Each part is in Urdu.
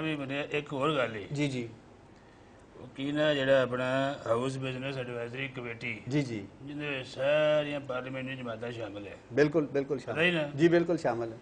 بھی بنے ایک اور گل ہے جی جی کی نا جڑا اپنا ہاؤس بزنس ایڈوائزری کمیٹی جی جی جن ساری پارلیمنٹری جماعتیں شامل ہیں بالکل بالکل پتہ ہی شامل نا جی بالکل شامل ہے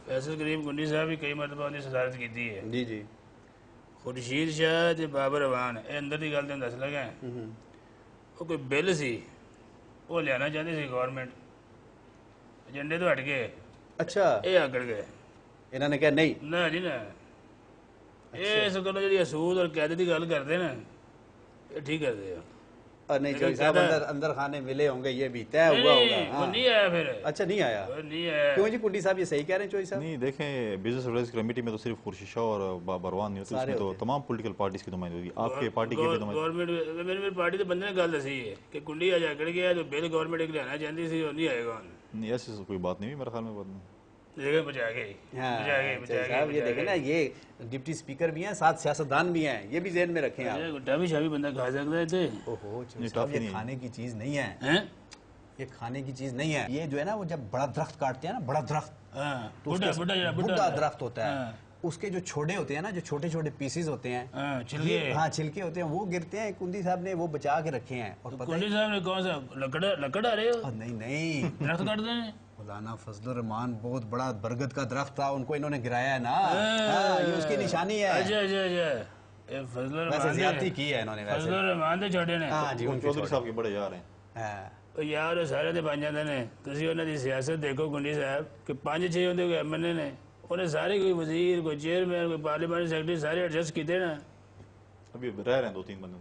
فیصل کریم کنڈی صاحب بھی کئی مرتبہ ان کی صدارت کی ہے جی جی خورشید شاہ تے بابر اوان یہ اندر کی گل تین دس لگا وہ کوئی بل سی وہ لیانا چاہتی سی گورنمنٹ ایجنڈے تو ہٹ گئے اچھا یہ آگڑ گئے انہوں نے کہا نہیں نہ جی نہ یہ اس کو جی سود اور قید کی گل کرتے نا یہ ٹھیک کرتے ہیں نہیں چوہی صاحب اندر خانے ملے ہوں گے یہ بھی طے ہوا ہوگا وہ نہیں آیا پھر اچھا نہیں آیا نہیں آیا کیوں جی کنڈی صاحب یہ صحیح کہہ رہے ہیں چوہی صاحب نہیں دیکھیں بزنس ایڈوائزری کمیٹی میں تو صرف خورشید شاہ اور بروان نہیں ہوتے اس میں تو تمام پولیٹیکل پارٹیز کی نمائندگی ہوگی آپ کے پارٹی کی بھی گورنمنٹ میری پارٹی تو بندے نے گل دسی ہے کہ کنڈی آج اکڑ گیا جو بل گورنمنٹ ایک لینا چاہتی سی وہ نہیں آئے گا نہیں ایسی کوئی بات نہیں ہوئی میرے خیال میں بات نہیں بچا گئی صاحب یہ دیکھیں نا یہ ڈپٹی سپیکر بھی ہیں ساتھ سیاستدان بھی ہیں یہ بھی ذہن میں رکھیں آپ ٹافی شافی بندہ کھا سکتا ہے تھے اوہو صاحب یہ کھانے کی چیز نہیں ہے یہ کھانے کی چیز نہیں ہے یہ جو ہے نا وہ جب بڑا درخت کاٹتے ہیں نا بڑا درخت بڑا درخت ہوتا ہے اس کے جو چھوٹے ہوتے ہیں نا جو چھوٹے چھوٹے پیسز ہوتے ہیں ہاں چھلکے ہوتے ہیں وہ گرتے ہیں کندی صاحب نے وہ بچا کے رکھے ہیں اور کنڈی صاحب نے کون سا لکڑ آ رہے ہو نہیں درخت کاٹتے ہیں مولانا فضل الرحمان بہت بڑا برگد کا درخت تھا ان کو انہوں نے گرایا ہے نا یہ اس کی نشانی ہے اچھا اچھا اچھا فضل ویسے زیادتی کی ہے انہوں نے فضل الرحمان دے چھوٹے نے ہاں جی چودھری صاحب کے بڑے یار ہیں یار سارے تو بن جاتے ہیں تھی انہوں کی سیاست دیکھو کنڈی صاحب کہ 5-6 ہوتے کوئی ایم ایل اے نے انہیں سارے کوئی وزیر کوئی چیئرمین کوئی پارلیمنٹ سیکرٹری سارے ایڈجسٹ کیتے نا ابھی رہ رہے ہیں 2-3 بندوں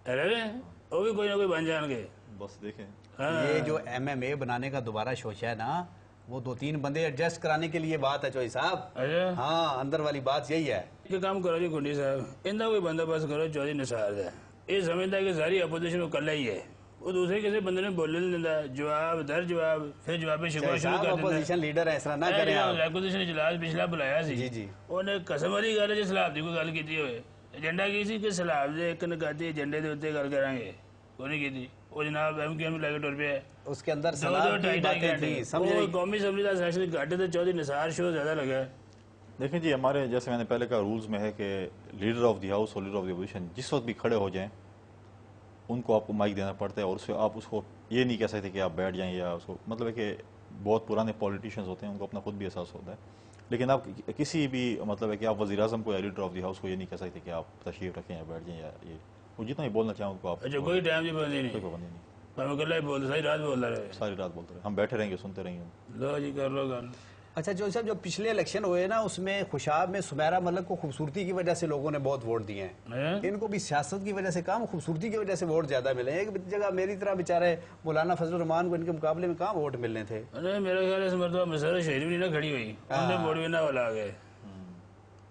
رہ رہے ہیں وہ بھی کوئی نہ کوئی بن جان گے بس دیکھیں یہ جو ایم ایم اے بنانے کا دوبارہ شوشہ ہے نا وہ 2-3 بندے ایڈجسٹ کرانے کے لیے بات ہے چوہی صاحب ہاں اندر والی بات یہی ہے یہ کام کرو جی کنڈی صاحب ان کا کوئی بندوبست کرو چودھری نثار ہے یہ سمجھتا ہے کہ ساری اپوزیشن کو کلا ہی ہے وہ دوسرے کسی بندے نے بولنے نہیں دیتا جواب در جواب پھر جواب شکوا شروع کر دیتا اپوزیشن لیڈر ہے اس طرح نہ کریں آپ اپوزیشن اجلاس پچھلا بلایا سی جی جی انہیں قسم والی گل ہے جی سلاب دی کوئی گل کی ہوئے ایجنڈا کی سی کہ سلاب دے ایک نکاتی ایجنڈے دے اتنے گل کریں گے وہ نہیں کی وہ جناب ایم کیو ایم لے کے ٹر پہ اس کے اندر سلاب کی باتیں تھیں سمجھ قومی اسمبلی کا سیشن گھاٹے تو چودھری نثار شو زیادہ لگا ہے دیکھیں جی ہمارے جیسے میں نے پہلے کہا رولز میں ہے کہ لیڈر آف دی ہاؤس اور لیڈر آف دی اپوزیشن جس وقت بھی کھڑے ہو جائیں ان کو آپ کو مائک دینا پڑتا ہے اور اس سے آپ اس کو یہ نہیں کہہ سکتے کہ آپ بیٹھ جائیں یا اس کو مطلب ہے کہ بہت پرانے پولیٹیشینز ہوتے ہیں ان کو اپنا خود بھی احساس ہوتا ہے لیکن آپ کسی بھی مطلب ہے کہ آپ وزیر اعظم کو یا لیڈر آف دی ہاؤس کو یہ نہیں کہہ سکتے کہ آپ تشریف رکھیں یا بیٹھ جائیں یا یہ وہ جتنا ہی بولنا چاہیں ان کو آپ کوئی ٹائم نہیں بندی نہیں کوئی پابندی نہیں ساری رات بولتا رہے ساری رات بولتے رہے ہم بیٹھے رہیں گے سنتے رہیں گے لو جی کر لو گل اچھا جو صاحب جو پچھلے الیکشن ہوئے نا اس میں خوشاب میں سمیرہ ملک کو خوبصورتی کی وجہ سے لوگوں نے بہت ووٹ دیے ہیں ان کو بھی سیاست کی وجہ سے کام خوبصورتی کی وجہ سے ووٹ زیادہ ملے ہیں ایک جگہ میری طرح بیچارے مولانا فضل الرحمان کو ان کے مقابلے میں کہاں ووٹ ملنے تھے میرے خیال سے مرتبہ مسئلہ شہری بھی نہ کھڑی ہوئی انہوں نے ووٹ بھی نہ والا آگئے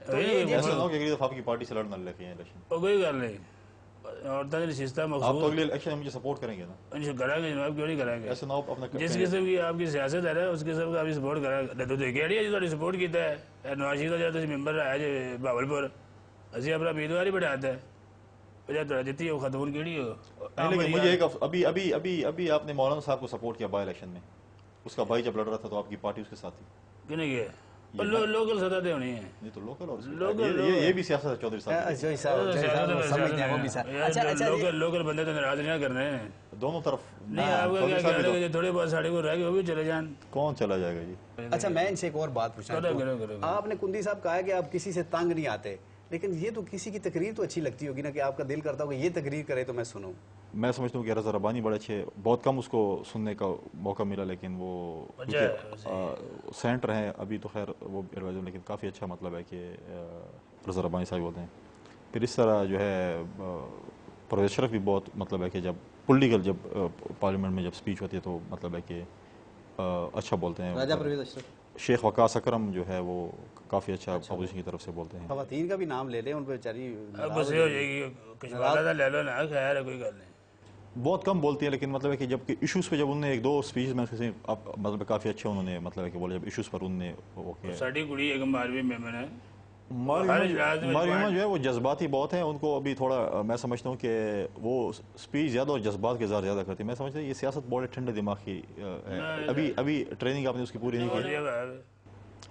ایسا نہ ہو کہ اگلی دفعہ آپ کی پارٹی سے لڑنا لگے ہیں الیکشن کوئی گل نہیں عورتوں کی نشستہ آپ مخصوص تو اگلے الیکشن میں مجھے سپورٹ کریں گے نا کریں گے جناب کیوں نہیں کریں گے ایسا نہ ہو اپنا جس قسم کی آپ کی سیاست ہے نا اس قسم کا آپ سپورٹ کریں تو دیکھیں ہے جو سپورٹ کیتا ہے نواز شریف کا جو ممبر رہا ہے جو بہاولپور اسی اپنا امیدوار ہی بڑھاتا ہے وجہ دیتی ہے وہ خاتون کیڑی ہو لیکن مجھے ایک ابھی آپ نے مولانا صاحب کو سپورٹ کیا بائی الیکشن میں اس کا بھائی جب لڑ رہا تھا تو آپ کی پارٹی اس کے ساتھ تھی کیوں نہیں کیا لوکل سطح پہ ہونی ہے نہیں تو لوکل یہ بھی سیاست ہے چودھری صاحب لوکل بندے تو ناراض نہیں کرنے دونوں طرف نہیں آپ کا کیا خیال ہے کہ تھوڑے بہت ساڑھے کو رہ گئے وہ بھی چلے جان کون چلا جائے گا جی اچھا میں ان سے ایک اور بات پوچھنا آپ نے کندی صاحب کہا ہے کہ آپ کسی سے تنگ نہیں آتے لیکن یہ تو کسی کی تقریر تو اچھی لگتی ہوگی نا کہ آپ کا دل کرتا ہوگا یہ تقریر کرے تو میں سنوں میں سمجھتا ہوں کہ رضا ربانی بڑے اچھے بہت کم اس کو سننے کا موقع ملا لیکن وہ سینٹر ہیں ابھی تو خیر وہ ایڈوائزر لیکن کافی اچھا مطلب ہے کہ رضا ربانی صاحب بولتے ہیں پھر اس طرح جو ہے پرویز اشرف بھی بہت مطلب ہے کہ جب پولیٹیکل جب پارلیمنٹ میں جب سپیچ ہوتی ہے تو مطلب ہے کہ اچھا بولتے ہیں راجہ پرویز اشرف شیخ وقاص اکرم جو ہے وہ کافی اچھا اپوزیشن کی طرف سے بولتے ہیں خواتین کا بھی نام لے لیں ان پہ بیچاری بس یہ ہو جائے گی کچھ لے لو نا خیر ہے کوئی گل نہیں بہت کم بولتی ہیں لیکن مطلب ہے کہ جب کہ ایشوز پہ جب انہوں نے ایک دو سپیچز میں مطلب کافی اچھے انہوں نے مطلب ہے کہ بولے جب ایشوز پر انہوں نے ساڑھی کڑی ایک ماروی میمن ہے ماریما جو ہے وہ جذباتی بہت ہیں ان کو ابھی تھوڑا میں سمجھتا ہوں کہ وہ سپیچ زیادہ اور جذبات کے اظہار زیادہ کرتی ہیں میں سمجھتا ہوں یہ سیاست بہت ٹھنڈے دماغ کی ہے ابھی ٹریننگ آپ نے اس کی پوری نہیں کی